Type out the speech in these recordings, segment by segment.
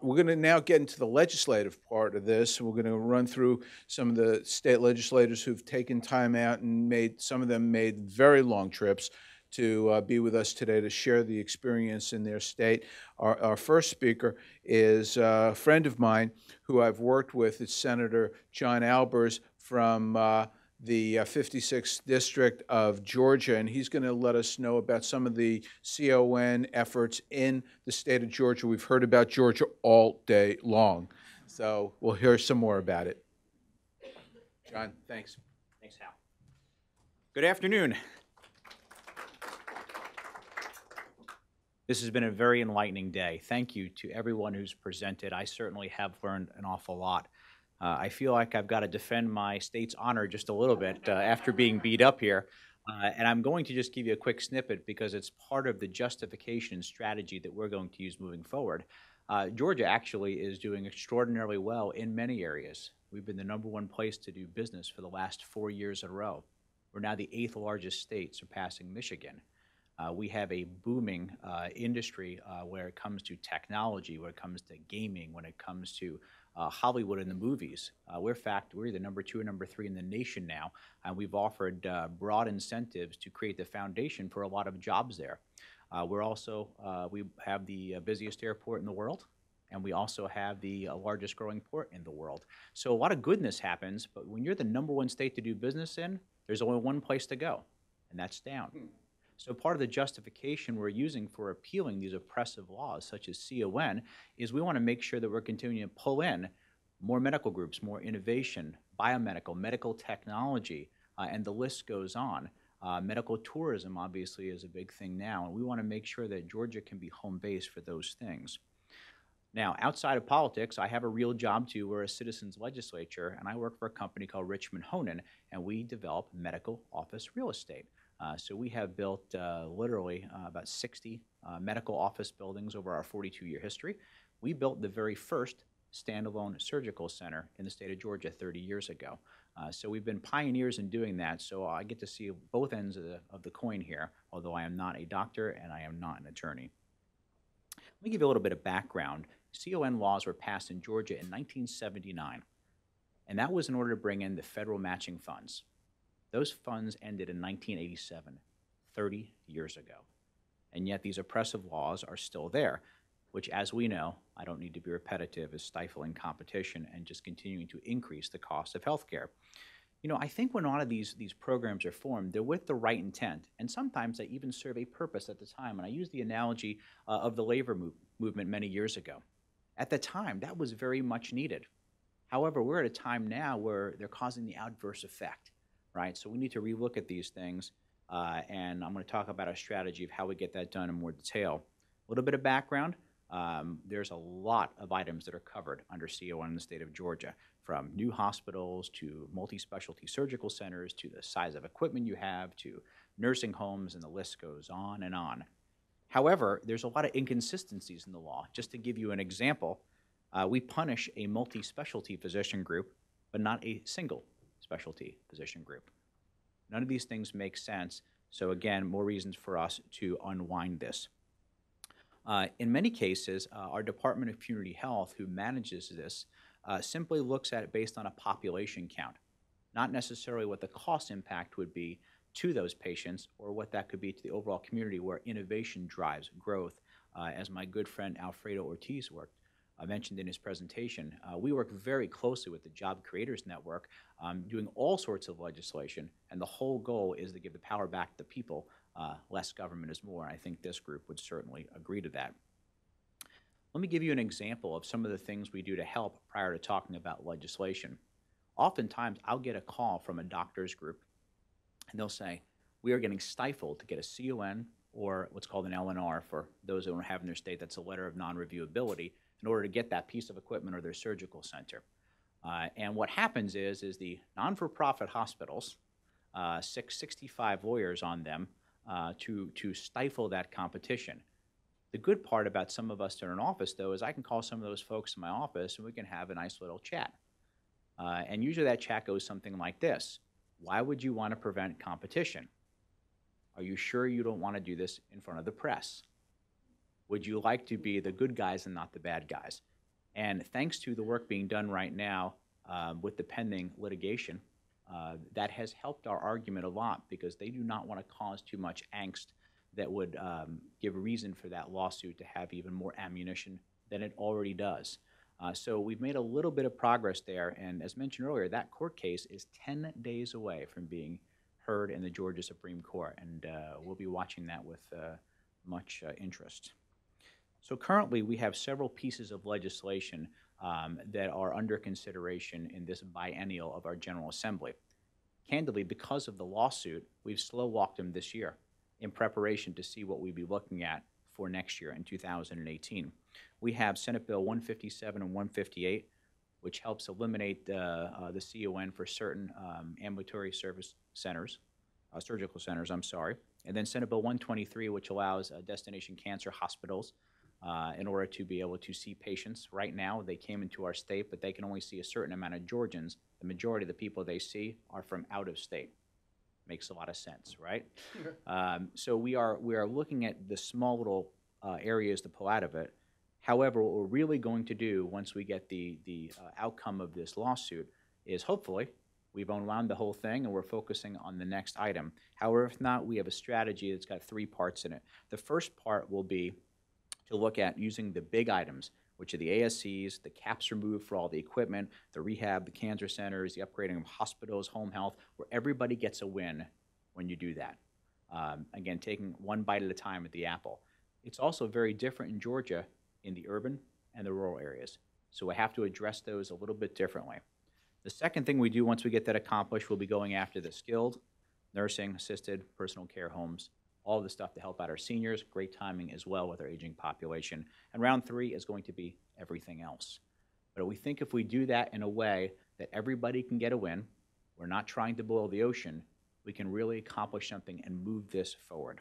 We're going to now get into the legislative part of this. We're going to run through some of the state legislators who've taken time out and some of them made very long trips to be with us today to share the experience in their state. Our first speaker is a friend of mine who I've worked with. It's Senator John Albers from the 56th District of Georgia, and he's going to let us know about some of the CON efforts in the state of Georgia. We've heard about Georgia all day long, so we'll hear some more about it. John, thanks. Thanks, Hal. Good afternoon. This has been a very enlightening day. Thank you to everyone who's presented. I certainly have learned an awful lot. I feel like I've got to defend my state's honor just a little bit after being beat up here. And I'm going to just give you a quick snippet because it's part of the justification strategy that we're going to use moving forward. Georgia actually is doing extraordinarily well in many areas. We've been the #1 place to do business for the last 4 years in a row. We're now the 8th largest state, surpassing Michigan. We have a booming industry where it comes to technology, when it comes to gaming, when it comes to Hollywood and the movies. We're either #2 or #3 in the nation now, and we've offered broad incentives to create the foundation for a lot of jobs there. We have the busiest airport in the world, and we also have the largest growing port in the world. So a lot of goodness happens, but when you're the #1 state to do business in, there's only one place to go, and that's down. So part of the justification we're using for repealing these oppressive laws, such as CON, is we want to make sure that we're continuing to pull in more medical groups, more innovation, biomedical, medical technology, and the list goes on. Medical tourism, obviously, is a big thing now, and we want to make sure that Georgia can be home base for those things. Now, outside of politics, I have a real job too. We're a citizens legislature, and I work for a company called Richmond Honan, and we develop medical office real estate. So we have built literally about 60 medical office buildings over our 42-year history. We built the very first standalone surgical center in the state of Georgia 30 years ago. So we've been pioneers in doing that, so I get to see both ends of the coin here, although I am not a doctor and I am not an attorney. Let me give you a little bit of background. CON laws were passed in Georgia in 1979, and that was in order to bring in the federal matching funds. Those funds ended in 1987, 30 years ago. And yet these oppressive laws are still there, which, as we know, I don't need to be repetitive, is stifling competition and just continuing to increase the cost of health care. You know, I think when a lot of these programs are formed, they're with the right intent, and sometimes they even serve a purpose at the time. And I use the analogy of the labor movement many years ago. At the time, that was very much needed. However, we're at a time now where they're causing the adverse effect. Right, so we need to relook at these things, and I'm going to talk about our strategy of how we get that done in more detail. A little bit of background, there's a lot of items that are covered under CON in the state of Georgia, from new hospitals to multi-specialty surgical centers to the size of equipment you have to nursing homes, and the list goes on and on. However, there's a lot of inconsistencies in the law. Just to give you an example, we punish a multi-specialty physician group, but not a single specialty physician group. None of these things make sense, so again, more reasons for us to unwind this. In many cases, our Department of Community Health, who manages this, simply looks at it based on a population count, not necessarily what the cost impact would be to those patients or what that could be to the overall community where innovation drives growth, as my good friend Alfredo Ortiz mentioned in his presentation. We work very closely with the Job Creators Network, doing all sorts of legislation, and the whole goal is to give the power back to the people. Less government is more, and I think this group would certainly agree to that. Let me give you an example of some of the things we do to help prior to talking about legislation. Oftentimes, I'll get a call from a doctor's group, and they'll say, we are getting stifled to get a CON or what's called an LNR for those who don't have in their state. That's a letter of non-reviewability, in order to get that piece of equipment or their surgical center. And what happens is the non-for-profit hospitals, 65 lawyers on them to stifle that competition. The good part about some of us that are in office, though, is I can call some of those folks in my office and we can have a nice little chat. And usually that chat goes something like this. Why would you want to prevent competition? Are you sure you don't want to do this in front of the press? Would you like to be the good guys and not the bad guys? And thanks to the work being done right now with the pending litigation, that has helped our argument a lot because they do not want to cause too much angst that would give reason for that lawsuit to have even more ammunition than it already does. So we've made a little bit of progress there, and as mentioned earlier, that court case is 10 days away from being heard in the Georgia Supreme Court, and we'll be watching that with much interest. So currently, we have several pieces of legislation that are under consideration in this biennial of our General Assembly. Candidly, because of the lawsuit, we've slow-walked them this year in preparation to see what we'd be looking at for next year in 2018. We have Senate Bill 157 and 158, which helps eliminate the CON for certain ambulatory service centers, surgical centers, I'm sorry. And then Senate Bill 123, which allows destination cancer hospitals in order to be able to see patients. Right now, they came into our state, but they can only see a certain amount of Georgians. The majority of the people they see are from out of state. Makes a lot of sense, right? So we are looking at the small little areas to pull out of it. However, what we're really going to do once we get the outcome of this lawsuit is hopefully we've unwound the whole thing and we're focusing on the next item. However, if not, we have a strategy that's got 3 parts in it. The first part will be to look at using the big items, which are the ASCs, the caps removed for all the equipment, the rehab, the cancer centers, the upgrading of hospitals, home health, where everybody gets a win when you do that. Again, taking one bite at a time at the apple. It's also very different in Georgia in the urban and the rural areas. So we have to address those a little bit differently. The second thing we do once we get that accomplished, we'll be going after the skilled, nursing, assisted, personal care homes, all the stuff to help out our seniors. Great timing as well with our aging population. And round 3 is going to be everything else. But we think if we do that in a way that everybody can get a win, we're not trying to boil the ocean, we can really accomplish something and move this forward.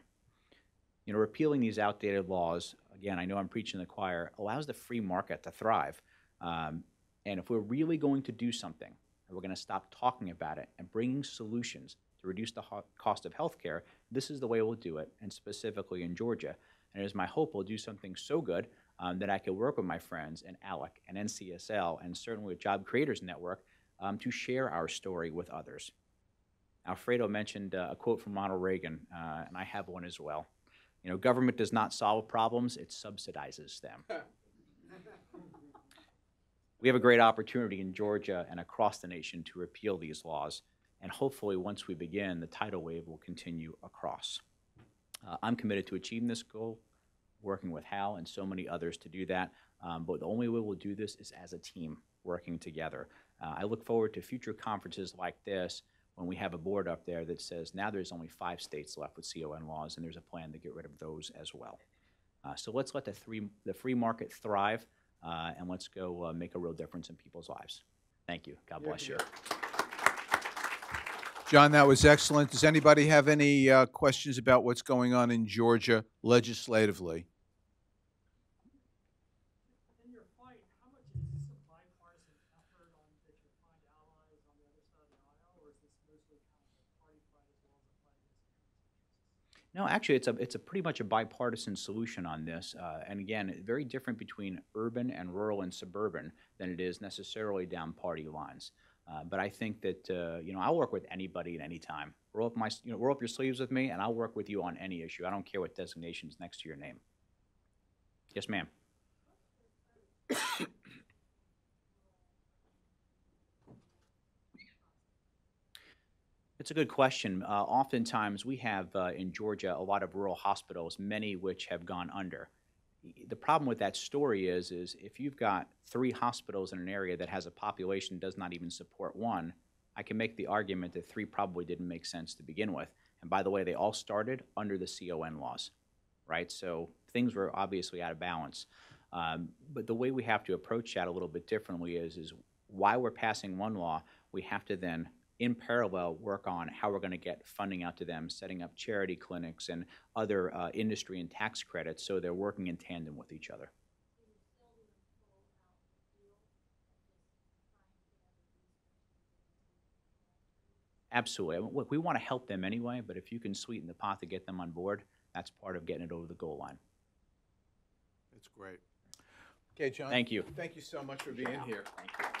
You know, repealing these outdated laws, again, I know I'm preaching to the choir, allows the free market to thrive. And if we're really going to do something, and we're going to stop talking about it and bringing solutions to reduce the cost of health care, this is the way we'll do it, and specifically in Georgia. And it is my hope we'll do something so good that I can work with my friends in ALEC and NCSL and certainly with Job Creators Network to share our story with others. Alfredo mentioned a quote from Ronald Reagan, and I have one as well. You know, government does not solve problems, it subsidizes them. We have a great opportunity in Georgia and across the nation to repeal these laws, and hopefully once we begin, the tidal wave will continue across. I'm committed to achieving this goal, working with Hal and so many others to do that, but the only way we'll do this is as a team working together. I look forward to future conferences like this when we have a board up there that says now there's only 5 states left with CON laws, and there's a plan to get rid of those as well. So let's let the free market thrive, and let's go make a real difference in people's lives. Thank you. God bless you. John, that was excellent. Does anybody have any questions about what's going on in Georgia legislatively? In your fight, how much is this a bipartisan effort on that you find allies on the other side of the aisle, or is this mostly kind of a party fight as well as a fight against the interests? No, actually, it's a pretty much a bipartisan solution on this, and again, very different between urban and rural and suburban than it is necessarily down party lines. But I think that you know, I'll work with anybody at any time. Roll up your sleeves with me, and I'll work with you on any issue. I don't care what designation is next to your name. Yes, ma'am. It's a good question. Oftentimes, we have in Georgia a lot of rural hospitals, many which have gone under. The problem with that story is if you've got 3 hospitals in an area that has a population does not even support 1, I can make the argument that 3 probably didn't make sense to begin with. And by the way, they all started under the CON laws, right? So things were obviously out of balance. But the way we have to approach that a little bit differently is while we're passing one law, we have to then in parallel work on how we're going to get funding out to them, setting up charity clinics and other industry and tax credits so they're working in tandem with each other. Absolutely. Look, we want to help them anyway, but if you can sweeten the pot to get them on board, that's part of getting it over the goal line. That's great. Okay, John. Thank you. Thank you so much for being here. Thank you.